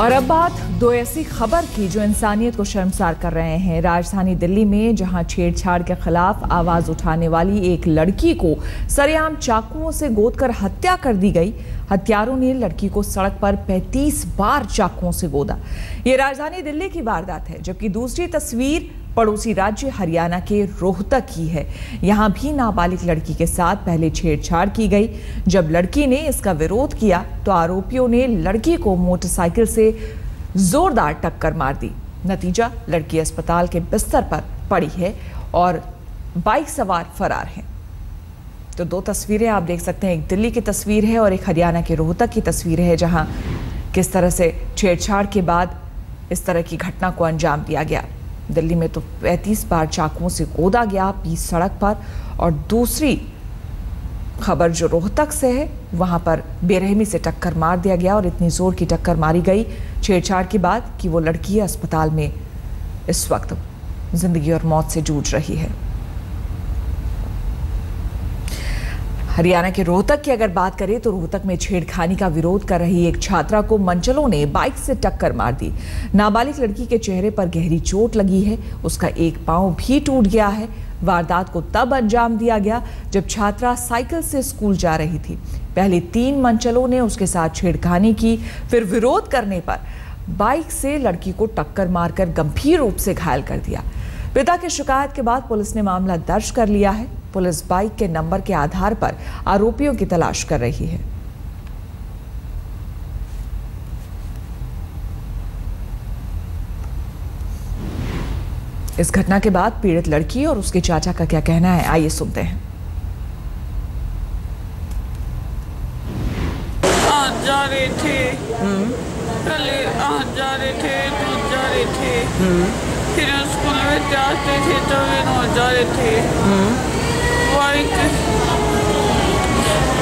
और अब बात दो ऐसी खबर की जो इंसानियत को शर्मसार कर रहे हैं। राजधानी दिल्ली में जहां छेड़छाड़ के खिलाफ आवाज उठाने वाली एक लड़की को सरेआम चाकुओं से गोदकर हत्या कर दी गई। हत्यारों ने लड़की को सड़क पर 35 बार चाकुओं से गोदा। ये राजधानी दिल्ली की वारदात है, जबकि दूसरी तस्वीर पड़ोसी राज्य हरियाणा के रोहतक की है। यहां भी नाबालिग लड़की के साथ पहले छेड़छाड़ की गई। जब लड़की ने इसका विरोध किया तो आरोपियों ने लड़की को मोटरसाइकिल से जोरदार टक्कर मार दी। नतीजा, लड़की अस्पताल के बिस्तर पर पड़ी है और बाइक सवार फरार हैं। तो दो तस्वीरें आप देख सकते हैं, एक दिल्ली की तस्वीर है और एक हरियाणा के रोहतक की तस्वीर है, जहां किस तरह से छेड़छाड़ के बाद इस तरह की घटना को अंजाम दिया गया। दिल्ली में तो 35 बार चाकुओं से गोदा गया 20 सड़क पर। और दूसरी खबर जो रोहतक से है, वहां पर बेरहमी से टक्कर मार दिया गया और इतनी जोर की टक्कर मारी गई छेड़छाड़ के बाद कि वो लड़की अस्पताल में इस वक्त जिंदगी और मौत से जूझ रही है। हरियाणा के रोहतक की अगर बात करें तो रोहतक में छेड़खानी का विरोध कर रही एक छात्रा को मनचलों ने बाइक से टक्कर मार दी। नाबालिग लड़की के चेहरे पर गहरी चोट लगी है, उसका एक पांव भी टूट गया है। वारदात को तब अंजाम दिया गया जब छात्रा साइकिल से स्कूल जा रही थी। पहले 3 मनचलों ने उसके साथ छेड़खानी की, फिर विरोध करने पर बाइक से लड़की को टक्कर मारकर गंभीर रूप से घायल कर दिया। पिता की शिकायत के बाद पुलिस ने मामला दर्ज कर लिया है। पुलिस बाइक के नंबर के आधार पर आरोपियों की तलाश कर रही है। इस घटना के बाद पीड़ित लड़की और उसके चाचा का क्या कहना है, आइए सुनते हैं। आज जा रहे थे, पहले आज जा रहे थे, दूध जा रहे थे, फिर स्कूल में जाते थे तो जा रहे थे। बाइक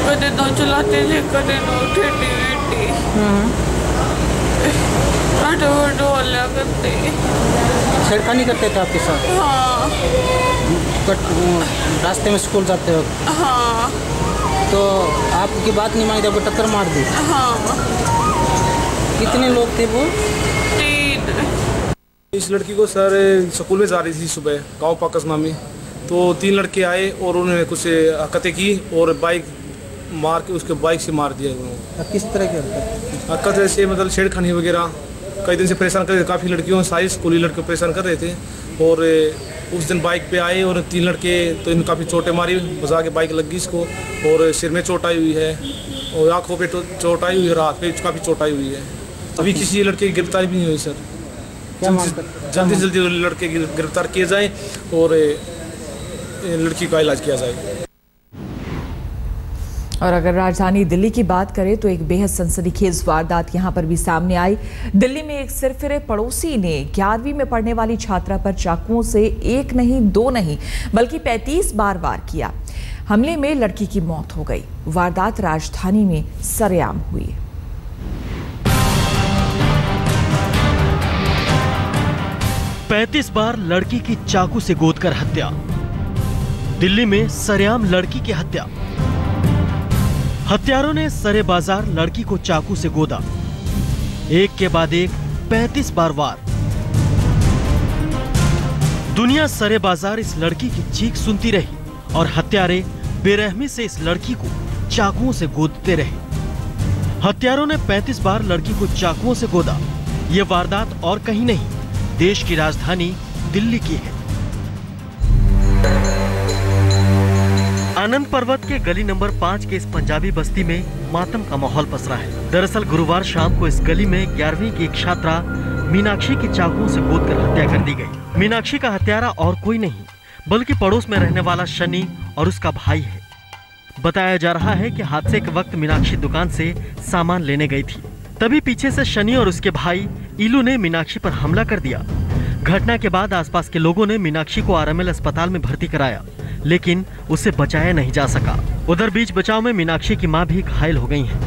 कदे दो चलाते थे, कदे दो ठेठी वेठी करते। छेड़खानी करते थे आपके साथ? हाँ। रास्ते में स्कूल जाते हो? हाँ। तो आपकी बात नहीं मानी, आपको टक्कर मार दी? हाँ। कितने लोग थे वो? 3। इस लड़की को सर स्कूल में जा रही थी सुबह गांव पाकस मामी, तो 3 लड़के आए और उन्होंने कुछ हरकतें की और बाइक मार के उसके बाइक से मार दिया उन्होंने। किस तरह की हरकत ऐसे मतलब छेड़खानी वगैरह, कई दिन से परेशान कर रहे थे, काफ़ी लड़कियों सारी स्कूली लड़के परेशान कर रहे थे। और उस दिन बाइक पे आए और 3 लड़के, तो इन्हें काफ़ी चोटें मारी, बजा के बाइक लग गई इसको और सिर में चोट आई हुई है और आँखों पे चोट आई हुई है, रात पे काफ़ी चोट आई हुई है। अभी किसी लड़के की गिरफ्तारी भी नहीं हुई सर। जल्दी से जल्दी लड़के गिरफ्तार किए जाए और लड़की का इलाज किया जाए। और अगर राजधानी दिल्ली की बात करें तो एक बेहद सनसनीखेज वारदात यहां पर भी सामने आई। दिल्ली में एक सिरफिरे पड़ोसी ने 11वीं में पढ़ने वाली छात्रा पर चाकुओं से 1 नहीं 2 नहीं बल्कि 35 बार वार किया। हमले में लड़की की मौत हो गई। वारदात राजधानी में सरेआम हुई। पैंतीस बार लड़की की चाकू से गोदकर हत्या। दिल्ली में सरेआम लड़की की हत्या। हत्यारों ने सरे बाजार लड़की को चाकू से गोदा, एक के बाद एक 35 बार वार। दुनिया सरे बाजार इस लड़की की चीख सुनती रही और हत्यारे बेरहमी से इस लड़की को चाकुओं से गोदते रहे। हत्यारों ने 35 बार लड़की को चाकुओं से गोदा। यह वारदात और कहीं नहीं, देश की राजधानी दिल्ली की है। आनंद पर्वत के गली नंबर 5 के इस पंजाबी बस्ती में मातम का माहौल पसरा है। दरअसल गुरुवार शाम को इस गली में 11वीं की एक छात्रा मीनाक्षी की चाकुओं से गोदकर हत्या कर दी गई। मीनाक्षी का हत्यारा और कोई नहीं बल्कि पड़ोस में रहने वाला शनि और उसका भाई है। बताया जा रहा है कि हादसे के वक्त मीनाक्षी दुकान से सामान लेने गई थी, तभी पीछे से शनि और उसके भाई इलू ने मीनाक्षी पर हमला कर दिया। घटना के बाद आसपास के लोगों ने मीनाक्षी को आरएमएल अस्पताल में भर्ती कराया, लेकिन उसे बचाया नहीं जा सका। उधर बीच बचाव में मीनाक्षी की मां भी घायल हो गई हैं।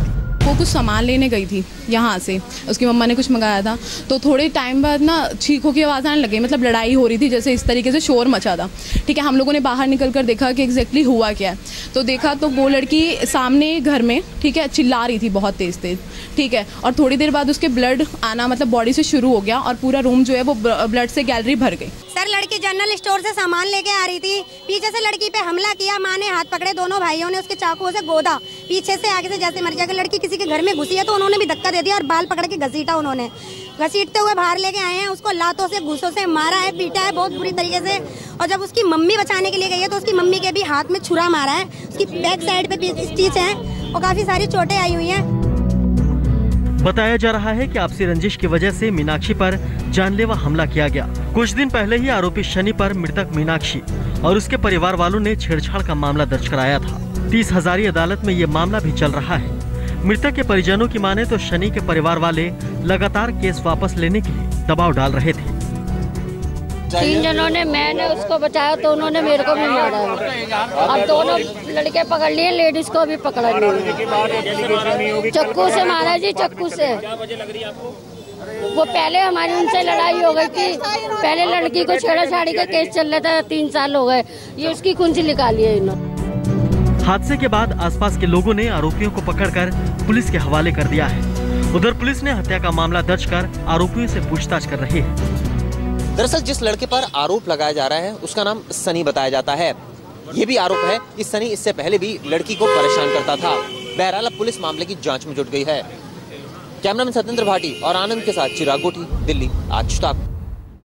वो कुछ सामान लेने गई थी यहाँ से, उसकी मम्मा ने कुछ मंगाया था, तो थोड़े टाइम बाद ना चीखों की आवाज़ आने लगी, मतलब लड़ाई हो रही थी, जैसे इस तरीके से शोर मचा था। ठीक है, हम लोगों ने बाहर निकल कर देखा कि एग्जैक्टली हुआ क्या है। तो देखा तो वो लड़की सामने घर में, ठीक है, चिल्ला रही थी बहुत तेज़ तेज़, ठीक है, और थोड़ी देर बाद उसके ब्लड आना मतलब बॉडी से शुरू हो गया और पूरा रूम जो है वो ब्लड से गैलरी भर गई। सर, लड़की जनरल स्टोर से सामान लेके आ रही थी, पीछे से लड़की पे हमला किया, माँ ने हाथ पकड़े, दोनों भाइयों ने उसके चाकुओं से गोदा, पीछे से आगे से जैसे मर जाकर लड़की किसी के घर में घुसी है तो उन्होंने भी धक्का दे दिया और बाल पकड़ के घसीटा, उन्होंने घसीटते हुए बाहर लेके आए हैं, उसको लातों से घूसों से मारा है, पीटा है बहुत बुरी तरीके से। और जब उसकी मम्मी बचाने के लिए गई है तो उसकी मम्मी के भी हाथ में छुरा मारा है, उसकी बैक साइड पे स्टिच है और काफी सारी चोटें आई हुई हैं। बताया जा रहा है कि आपसी रंजिश की वजह से मीनाक्षी पर जानलेवा हमला किया गया। कुछ दिन पहले ही आरोपी शनि पर मृतक मीनाक्षी और उसके परिवार वालों ने छेड़छाड़ का मामला दर्ज कराया था। 30 हजारी अदालत में ये मामला भी चल रहा है। मृतक के परिजनों की माने तो शनि के परिवार वाले लगातार केस वापस लेने के लिए दबाव डाल रहे थे। 3 जनों ने, मैंने उसको बचाया तो उन्होंने मेरे को भी मारा। अब दोनों लड़के पकड़ लिए, लेडीज को भी पकड़ा लिया, चाकू से मारा जी, चाकू से। वो पहले हमारी उनसे लड़ाई हो गई थी, पहले लड़की को छेड़छाड़ी का केस चल रहा था, 3 साल हो गए, ये उसकी कुंजी निकाली है इन्होंने। हादसे के बाद आसपास के लोगों ने आरोपियों को पकड़कर पुलिस के हवाले कर दिया है। उधर पुलिस ने हत्या का मामला दर्ज कर आरोपियों से पूछताछ कर रही है। दरअसल जिस लड़के पर आरोप लगाया जा रहा है उसका नाम सनी बताया जाता है। ये भी आरोप है कि सनी इससे पहले भी लड़की को परेशान करता था। बहरहाल पुलिस मामले की जांच में जुट गई है। कैमरामैन सत्येंद्र भाटी और आनंद के साथ चिराग गोठी, दिल्ली आज तक।